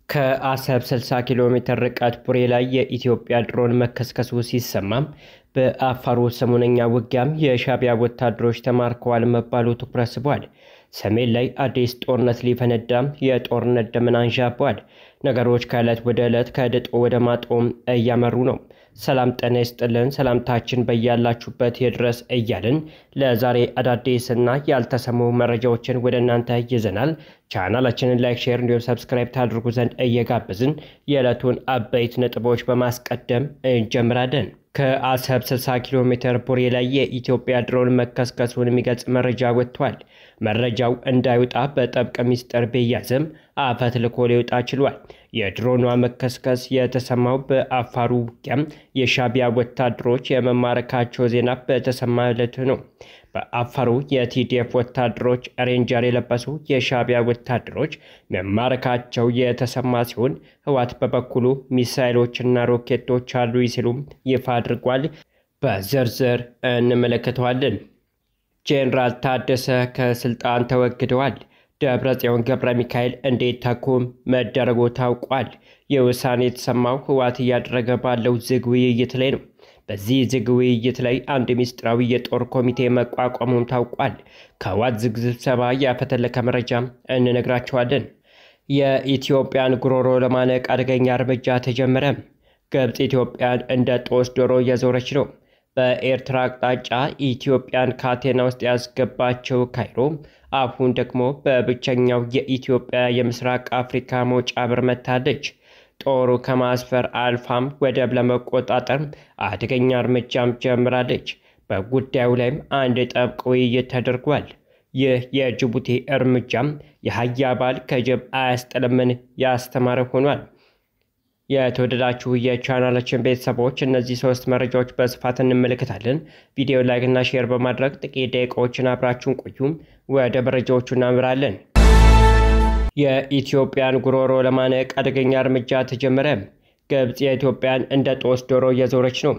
ከአሰብ 60 ኪሎ ሜትር ርቀት ቡሬ ላይ የኢትዮጵያ ድሮን መከስከሱ ሲሰማም በአፋሩ ሰሞነኛ ውጊያም የሻዕቢያ ወታደሮች ተማርከዋል መባሉ ትኩረት ስቧል። ሰሜን ላይ አዲስ ጦርነት ሊፈነዳም የጦርነት ደመና አንዣቧል። ነገሮች ከዕለት ወደ ዕለት ከድጦ ወደ ማጦም እያመሩ ነው። ሰላም ጤና ይስጥልን፣ ሰላምታችን በያላችሁበት ይድረስ እያልን ለዛሬ አዳዲስና ያልተሰሙ መረጃዎችን ወደ እናንተ ይዘናል። ቻናላችንን ላይክ፣ ሼር እንዲሁም ሰብስክራይብ ታድርጉ ዘንድ እየጋበዝን የዕለቱን አበይት ነጥቦች በማስቀደም እንጀምራለን። ከአሰብ 60 ኪሎ ሜትር ቡሬ ላይ የኢትዮጵያ ድሮን መከስከሱን የሚገልጽ መረጃ ወጥቷል። መረጃው እንዳይወጣ በጥብቅ ሚስጥር ቢያዝም አፈትልኮ ሊወጣ ችሏል። የድሮኗ መከስከስ የተሰማው በአፋሩ ውጊያም የሻዕቢያ ወታደሮች የመማረካቸው ዜና በተሰማ ዕለት ነው። በአፋሩ የቲዲኤፍ ወታደሮች ሬንጀር የለበሱ የሻዕቢያ ወታደሮች መማረካቸው የተሰማ ሲሆን ህወሓት በበኩሉ ሚሳኤሎችና ሮኬቶች አሉ ሲሉም ይፋ አድርጓል። በዝርዝር እንመለከተዋለን። ጄኔራል ታደሰ ከስልጣን ተወግደዋል። ደብረጽዮን ገብረ ሚካኤል እንዴት ተኩም መደረጉ ታውቋል። የውሳኔ የተሰማው ህወሓት እያደረገ ባለው ዝግ ውይይት ላይ ነው። በዚህ ዝግ ውይይት ላይ አንድ ሚስጥራዊ የጦር ኮሚቴ መቋቋሙም ታውቋል። ከህወሓት ዝግ ስብሰባ ያፈተለከ መረጃ እንነግራቸዋለን። የኢትዮጵያን ጉሮሮ ለማነቅ አደገኛ እርምጃ ተጀመረ። ግብጽ ኢትዮጵያን እንደ ጦስ ዶሮ እየዞረች ነው። በኤርትራ አቅጣጫ ኢትዮጵያን ካቴና ውስጥ ያስገባቸው ካይሮ አሁን ደግሞ በብቸኛው የኢትዮጵያ የምስራቅ አፍሪካ መውጫ በር መታለች። ጦሩ ከማስፈር አልፋም ወደብ ለመቆጣጠር አደገኛ እርምጃም ጀምራለች። በጉዳዩ ላይም አንድ ጥብቅ ውይይት ተደርጓል። ይህ የጅቡቲ እርምጃም የሀያባል ከጅብ አያስጥልምን ያስተማረ ሆኗል። የተወደዳችሁ የቻናላችን ቤተሰቦች እነዚህ ሶስት መረጃዎች በስፋት እንመለከታለን። ቪዲዮ ላይክ እና ሼር በማድረግ ጥቂት ደቂቃዎችን አብራችሁን ቆዩ። ወደ መረጃዎቹ እናምራለን። የኢትዮጵያን ጉሮሮ ለማነቅ አደገኛ እርምጃ ተጀመረ። ግብጽ የኢትዮጵያን እንደ ጦስ ዶሮ እየዞረች ነው።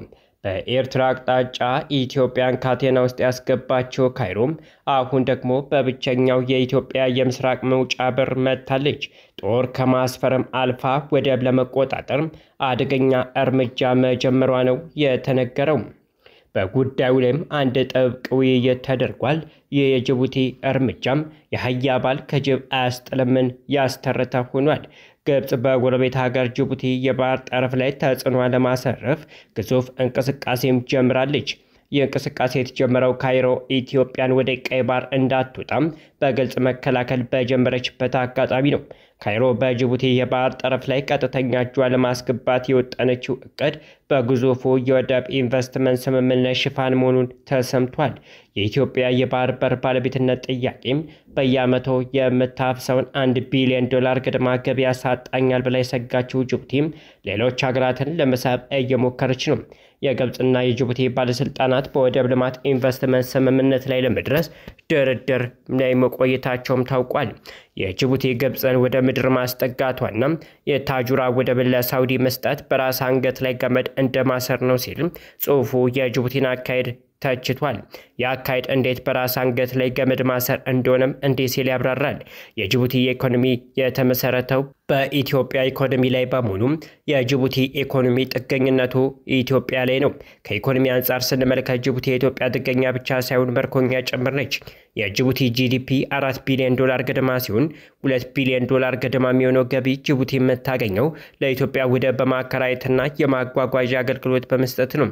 በኤርትራ አቅጣጫ ኢትዮጵያን ካቴና ውስጥ ያስገባቸው ካይሮም አሁን ደግሞ በብቸኛው የኢትዮጵያ የምስራቅ መውጫ በር መታለች። ጦር ከማስፈርም አልፋ ወደብ ለመቆጣጠር አደገኛ እርምጃ መጀመሯ ነው የተነገረው። በጉዳዩ ላይም አንድ ጥብቅ ውይይት ተደርጓል። ይህ የጅቡቲ እርምጃም የሀያባል ከጅብ አያስጥልምን ያስተረታ ሆኗል። ግብጽ በጎረቤት ሀገር ጅቡቲ የባህር ጠረፍ ላይ ተጽዕኖ ለማሳረፍ ግዙፍ እንቅስቃሴም ጀምራለች። ይህ እንቅስቃሴ የተጀመረው ካይሮ ኢትዮጵያን ወደ ቀይ ባህር እንዳትወጣም በግልጽ መከላከል በጀመረችበት አጋጣሚ ነው። ካይሮ በጅቡቲ የባህር ጠረፍ ላይ ቀጥተኛ እጇን ለማስገባት የወጠነችው እቅድ በግዙፉ የወደብ ኢንቨስትመንት ስምምነት ሽፋን መሆኑን ተሰምቷል። የኢትዮጵያ የባህር በር ባለቤትነት ጥያቄም በየዓመቱ የምታፍሰውን $1 ቢሊዮን ገደማ ገቢ ያሳጣኛል ብላ የሰጋችው ጅቡቲም ሌሎች ሀገራትን ለመሳብ እየሞከረች ነው። የግብጽና የጅቡቲ ባለስልጣናት በወደብ ልማት ኢንቨስትመንት ስምምነት ላይ ለመድረስ ድርድር ላይ መቆየታቸውም ታውቋል። የጅቡቲ ግብጽን ወደ ምድር ማስጠጋቷና የታጁራ ወደብን ለሳውዲ መስጠት በራስ አንገት ላይ ገመድ እንደማሰር ነው ሲል ጽሑፉ የጅቡቲን አካሄድ ተችቷል። የአካሄድ እንዴት በራስ አንገት ላይ ገመድ ማሰር እንደሆነም እንዲህ ሲል ያብራራል። የጅቡቲ ኢኮኖሚ የተመሰረተው በኢትዮጵያ ኢኮኖሚ ላይ በመሆኑ የጅቡቲ ኢኮኖሚ ጥገኝነቱ ኢትዮጵያ ላይ ነው። ከኢኮኖሚ አንጻር ስንመለከት ጅቡቲ የኢትዮጵያ ጥገኛ ብቻ ሳይሆን ምርኮኛ ጭምር ነች። የጅቡቲ ጂዲፒ $4 ቢሊዮን ገደማ ሲሆን $2 ቢሊዮን ገደማ የሚሆነው ገቢ ጅቡቲ የምታገኘው ለኢትዮጵያ ወደብ በማከራየትና የማጓጓዣ አገልግሎት በመስጠት ነው።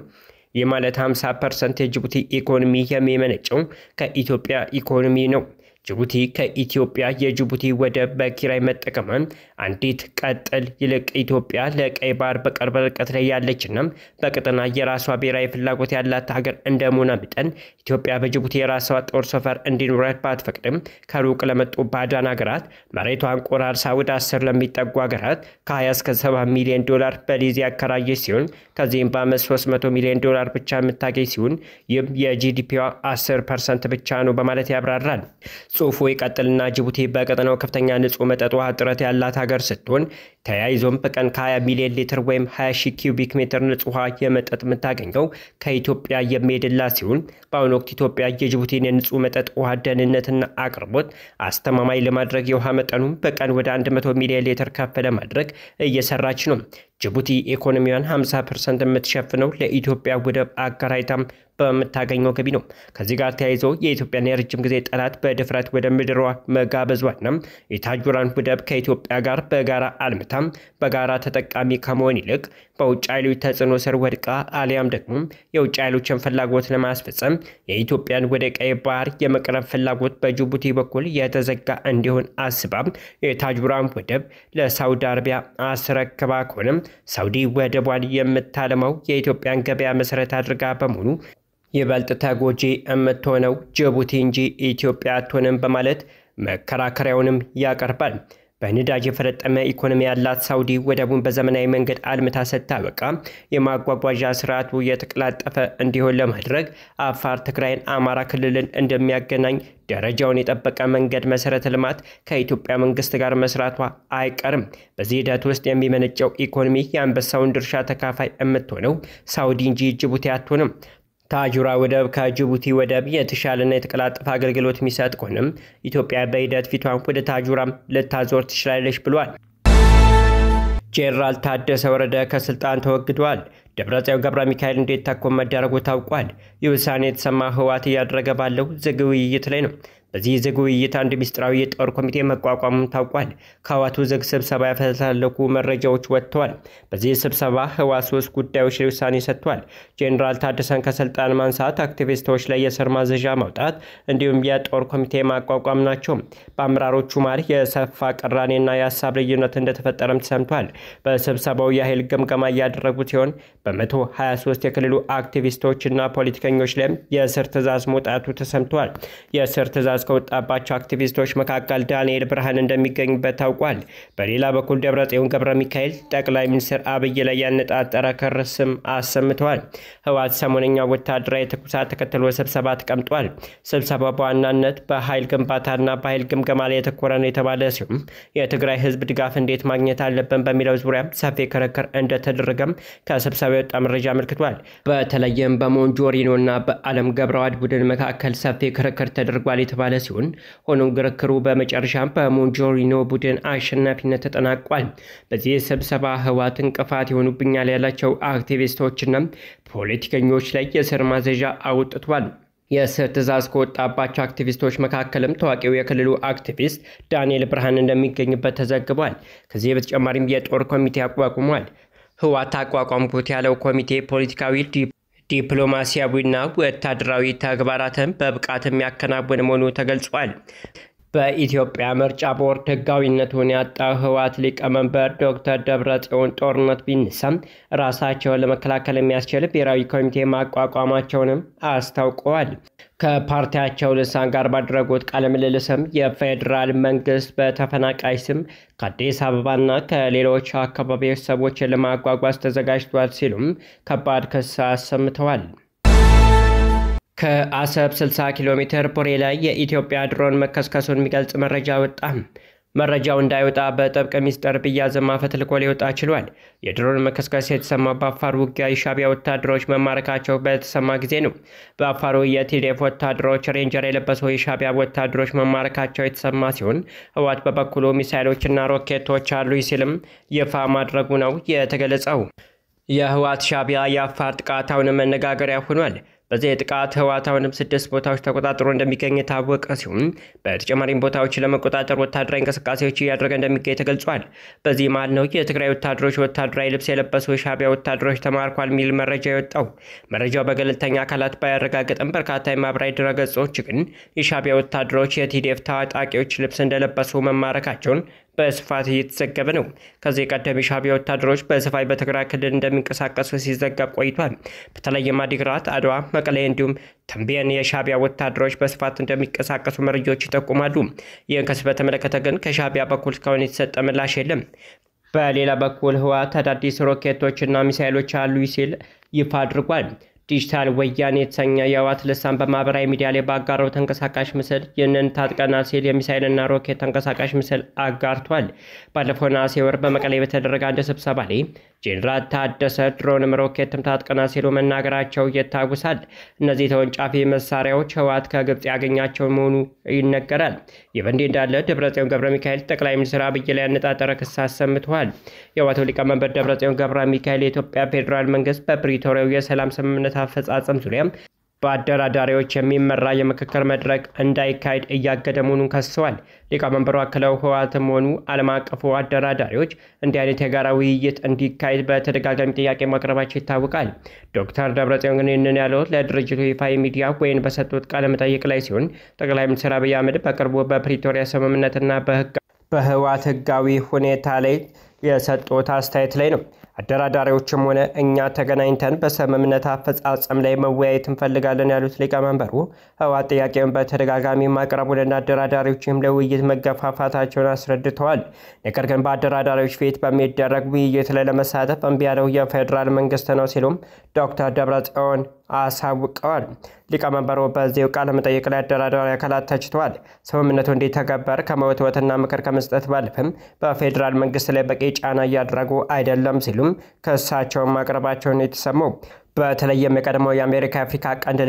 ይህ ማለት 50% የጅቡቲ ኢኮኖሚ የሚመነጨው ከኢትዮጵያ ኢኮኖሚ ነው። ጅቡቲ ከኢትዮጵያ የጅቡቲ ወደብ በኪራይ መጠቀሟን አንዲት ቀጥል ይልቅ ኢትዮጵያ ለቀይ ባህር በቅርብ ርቀት ላይ ያለችና በቀጠና የራሷ ብሔራዊ ፍላጎት ያላት ሀገር እንደመሆኗ መጠን ኢትዮጵያ በጅቡቲ የራሷ ጦር ሰፈር እንዲኖራት ባትፈቅድም ከሩቅ ለመጡ ባዕዳን ሀገራት መሬቷን ቆራርሳ ወደ 10 ለሚጠጉ ሀገራት ከ20 እስከ $70 ሚሊዮን በሊዝ ያከራየች ሲሆን ከዚህም በዓመት $300 ሚሊዮን ብቻ የምታገኝ ሲሆን ይህም የጂዲፒዋ 10% ብቻ ነው በማለት ያብራራል። ጽሑፉ ይቀጥልና ጅቡቲ በቀጠናው ከፍተኛ ንጹህ መጠጥ ውሃ እጥረት ያላት ሀገር ስትሆን ተያይዞም በቀን ከ20 ሚሊዮን ሊትር ወይም 20,000 ኪዩቢክ ሜትር ንጹህ ውሃ የመጠጥ የምታገኘው ከኢትዮጵያ የሚሄድላት ሲሆን በአሁኑ ወቅት ኢትዮጵያ የጅቡቲን የንጹህ መጠጥ ውሃ ደህንነትና አቅርቦት አስተማማኝ ለማድረግ የውሃ መጠኑን በቀን ወደ 100 ሚሊዮን ሊትር ከፍ ለማድረግ እየሰራች ነው። ጅቡቲ ኢኮኖሚዋን 50% የምትሸፍነው ለኢትዮጵያ ወደብ አከራይታም በምታገኘው ገቢ ነው። ከዚህ ጋር ተያይዞ የኢትዮጵያን የረጅም ጊዜ ጠላት በድፍረት ወደ ምድሯ መጋበዟና የታጁራን ወደብ ከኢትዮጵያ ጋር በጋራ አልምታም በጋራ ተጠቃሚ ከመሆን ይልቅ በውጭ ኃይሎች ተጽዕኖ ስር ወድቃ አሊያም ደግሞ የውጭ ኃይሎችን ፍላጎት ለማስፈጸም የኢትዮጵያን ወደ ቀይ ባህር የመቅረብ ፍላጎት በጅቡቲ በኩል የተዘጋ እንዲሆን አስባም የታጁራን ወደብ ለሳውዲ አረቢያ አስረክባ ከሆነም ሳውዲ ወደቧን የምታለማው የኢትዮጵያን ገበያ መሰረት አድርጋ በመሆኑ ይበልጥ ተጎጂ የምትሆነው ጅቡቲ እንጂ ኢትዮጵያ አትሆንም በማለት መከራከሪያውንም ያቀርባል። በነዳጅ የፈረጠመ ኢኮኖሚ ያላት ሳውዲ ወደቡን በዘመናዊ መንገድ አልምታ ስታበቃ የማጓጓዣ ስርዓቱ የተቀላጠፈ እንዲሆን ለማድረግ አፋር፣ ትግራይን፣ አማራ ክልልን እንደሚያገናኝ ደረጃውን የጠበቀ መንገድ መሰረተ ልማት ከኢትዮጵያ መንግስት ጋር መስራቷ አይቀርም። በዚህ ሂደት ውስጥ የሚመነጨው ኢኮኖሚ የአንበሳውን ድርሻ ተካፋይ የምትሆነው ሳውዲ እንጂ ጅቡቲ አትሆንም። ታጁራ ወደብ ከጅቡቲ ወደብ የተሻለና የተቀላጠፈ አገልግሎት የሚሰጥ ከሆነም ኢትዮጵያ በሂደት ፊቷን ወደ ታጁራም ልታዞር ትችላለች ብሏል። ጄኔራል ታደሰ ወረደ ከስልጣን ተወግደዋል። ደብረጽዮን ገብረ ሚካኤል እንዴት ተኮ መደረጉ ታውቋል። ይህ ውሳኔ የተሰማ ህወሓት እያደረገ ባለው ዝግ ውይይት ላይ ነው። በዚህ ዝግ ውይይት አንድ ሚስጥራዊ የጦር ኮሚቴ መቋቋሙን ታውቋል። ከህወሓቱ ዝግ ስብሰባ ያፈተለኩ መረጃዎች ወጥተዋል። በዚህ ስብሰባ ህወሓት 3 ጉዳዮች ላይ ውሳኔ ሰጥቷል። ጄኔራል ታደሰን ከስልጣን ማንሳት፣ አክቲቪስቶች ላይ የእስር ማዘዣ ማውጣት እንዲሁም የጦር ኮሚቴ ማቋቋም ናቸው። በአመራሮቹ መሃል የሰፋ ቅራኔና የሀሳብ ልዩነት እንደተፈጠረም ተሰምቷል። በስብሰባው የኃይል ግምገማ እያደረጉ ሲሆን በ123 የክልሉ አክቲቪስቶችና ፖለቲከኞች ላይ የእስር ትዕዛዝ መውጣቱ ተሰምቷል። የእስር ትዕዛዝ ከወጣባቸው አክቲቪስቶች መካከል ዳንኤል ብርሃን እንደሚገኝበት ታውቋል። በሌላ በኩል ደብረጽዮን ገብረ ሚካኤል ጠቅላይ ሚኒስትር አብይ ላይ ያነጣጠረ ክስም አሰምተዋል። ህወሓት ሰሞነኛ ወታደራዊ ትኩሳት ተከትሎ ስብሰባ ተቀምጧል። ስብሰባው በዋናነት በኃይል ግንባታና በኃይል ግምገማ ላይ የተኮረ ነው የተባለ ሲሆን የትግራይ ህዝብ ድጋፍ እንዴት ማግኘት አለብን በሚለው ዙሪያ ሰፊ ክርክር እንደተደረገም ከስብሰባው የወጣ መረጃ አመልክቷል። በተለይም በሞንጆሪኖና በአለም ገብረዋድ ቡድን መካከል ሰፊ ክርክር ተደርጓል የተባለ ሲሆን ሆኖም ክርክሩ በመጨረሻም በሞንጆሪኖ ቡድን አሸናፊነት ተጠናቋል። በዚህ ስብሰባ ህወሓት እንቅፋት ይሆኑብኛል ያላቸው አክቲቪስቶችና ፖለቲከኞች ላይ የእስር ማዘዣ አውጥቷል። የእስር ትዕዛዝ ከወጣባቸው አክቲቪስቶች መካከልም ታዋቂው የክልሉ አክቲቪስት ዳንኤል ብርሃን እንደሚገኝበት ተዘግቧል። ከዚህ በተጨማሪም የጦር ኮሚቴ አቋቁሟል። ህወሓት አቋቋምኩት ያለው ኮሚቴ ፖለቲካዊ ዲፕሎማሲያዊና ወታደራዊ ተግባራትን በብቃት የሚያከናውን መሆኑ ተገልጿል። በኢትዮጵያ ምርጫ ቦርድ ህጋዊነቱን ያጣው ህወሓት ሊቀመንበር ዶክተር ደብረጽዮን ጦርነት ቢነሳም ራሳቸውን ለመከላከል የሚያስችል ብሔራዊ ኮሚቴ ማቋቋማቸውንም አስታውቀዋል። ከፓርቲያቸው ልሳን ጋር ባደረጉት ቃለ ምልልስም የፌዴራል መንግስት በተፈናቃይ ስም ከአዲስ አበባና ከሌሎች አካባቢዎች ሰዎችን ለማጓጓዝ ተዘጋጅቷል ሲሉም ከባድ ክስ አሰምተዋል። ከአሰብ 60 ኪሎ ሜትር ቡሬ ላይ የኢትዮጵያ ድሮን መከስከሱን የሚገልጽ መረጃ ወጣ። መረጃው እንዳይወጣ በጥብቅ ሚስጥር ቢያዝም አፈትልኮ ሊወጣ ችሏል። የድሮን መከስከስ የተሰማው በአፋር ውጊያ የሻዕቢያ ወታደሮች መማረካቸው በተሰማ ጊዜ ነው። በአፋሩ የቲዲኤፍ ወታደሮች ሬንጀር የለበሱ የሻዕቢያ ወታደሮች መማረካቸው የተሰማ ሲሆን ህወሓት በበኩሉ ሚሳይሎችና ሮኬቶች አሉ ሲልም ይፋ ማድረጉ ነው የተገለጸው። የህወሓት ሻዕቢያ የአፋር ጥቃት አሁንም መነጋገሪያ ሆኗል። በዚህ ጥቃት ህወሓት አሁንም 6 ቦታዎች ተቆጣጥሮ እንደሚገኝ የታወቀ ሲሆን በተጨማሪም ቦታዎች ለመቆጣጠር ወታደራዊ እንቅስቃሴዎች እያደረገ እንደሚገኝ ተገልጿል። በዚህ መሃል ነው የትግራይ ወታደሮች ወታደራዊ ልብስ የለበሱ የሻዕቢያ ወታደሮች ተማርኳል የሚል መረጃ የወጣው። መረጃው በገለልተኛ አካላት ባያረጋገጥም በርካታ የማህበራዊ ድረገጾች ግን የሻዕቢያ ወታደሮች የቲዲኤፍ ታጣቂዎች ልብስ እንደለበሱ መማረካቸውን በስፋት እየተዘገበ ነው። ከዚህ ቀደም የሻዕቢያ ወታደሮች በስፋት በትግራይ ክልል እንደሚንቀሳቀሱ ሲዘገብ ቆይቷል። በተለይም አዲግራት፣ አድዋ፣ መቀሌ እንዲሁም ተንቤን የሻዕቢያ ወታደሮች በስፋት እንደሚንቀሳቀሱ መረጃዎች ይጠቁማሉ። ይህን ክስ በተመለከተ ግን ከሻዕቢያ በኩል እስካሁን የተሰጠ ምላሽ የለም። በሌላ በኩል ህወሓት አዳዲስ ሮኬቶችና ሚሳይሎች አሉ ሲል ይፋ አድርጓል። ዲጂታል ወያኔ የተሰኘ የህወሓት ልሳን በማህበራዊ ሚዲያ ላይ ባጋራው ተንቀሳቃሽ ምስል ይህንን ታጥቀናል ሲል የሚሳይልና ሮኬት ተንቀሳቃሽ ምስል አጋርቷል። ባለፈው ነሐሴ ወር በመቀሌ በተደረገ አንድ ስብሰባ ላይ ጄኔራል ታደሰ ድሮንም ሮኬትም ታጥቀናል ሲሉ መናገራቸው ይታወሳል። እነዚህ ተወንጫፊ መሳሪያዎች ህወሓት ከግብጽ ያገኛቸው መሆኑ ይነገራል። ይህ በእንዲህ እንዳለ ደብረጽዮን ገብረ ሚካኤል ጠቅላይ ሚኒስትር አብይ ላይ ያነጣጠረ ክስ አሰምተዋል። የህወሓቱ ሊቀመንበር ደብረጽዮን ገብረ ሚካኤል የኢትዮጵያ ፌዴራል መንግስት በፕሪቶሪያው የሰላም ስምምነት አፈጻጸም ዙሪያ በአደራዳሪዎች የሚመራ የምክክር መድረክ እንዳይካሄድ እያገደ መሆኑን ከሰዋል። ሊቀመንበሩ አክለው ህወሓትም ሆኑ ዓለም አቀፉ አደራዳሪዎች እንዲህ አይነት የጋራ ውይይት እንዲካሄድ በተደጋጋሚ ጥያቄ ማቅረባቸው ይታወቃል። ዶክተር ደብረጽዮን ግን ይህንን ያለው ለድርጅቱ ይፋ ሚዲያ ወይን በሰጡት ቃለ መጠይቅ ላይ ሲሆን ጠቅላይ ሚኒስትር አብይ አህመድ በቅርቡ በፕሪቶሪያ ስምምነትና በህወሓት ህጋዊ ሁኔታ ላይ የሰጡት አስተያየት ላይ ነው። አደራዳሪዎችም ሆነ እኛ ተገናኝተን በስምምነት አፈጻጸም ላይ መወያየት እንፈልጋለን ያሉት ሊቀመንበሩ ህወሓት ጥያቄውን በተደጋጋሚ ማቅረቡንና አደራዳሪዎችም ለውይይት መገፋፋታቸውን አስረድተዋል። ነገር ግን በአደራዳሪዎች ፊት በሚደረግ ውይይት ላይ ለመሳተፍ እምቢ ያለው የፌዴራል መንግስት ነው ሲሉም ዶክተር ደብረጽዮን አሳውቀዋል። ሊቀመንበሩ በዚሁ ቃለ መጠይቅ ላይ አደራዳሪ አካላት ተችተዋል። ስምምነቱ እንዲተገበር ከመወትወትና ምክር ከመስጠት ባለፈም በፌዴራል መንግስት ላይ በቂ ጫና እያደረጉ አይደለም ሲሉም ክሳቸውን ማቅረባቸውን የተሰማው። በተለይም የቀድሞው የአሜሪካ አፍሪካ ቀንድ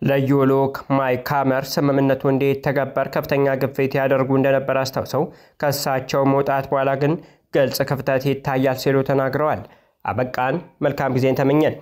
ልዩ ልዑክ ማይክ ሀመር ስምምነቱ እንዲተገበር ከፍተኛ ግፊት ያደርጉ እንደነበር አስታውሰው ከሳቸው መውጣት በኋላ ግን ግልጽ ክፍተት ይታያል ሲሉ ተናግረዋል። አበቃን። መልካም ጊዜን ተመኘን።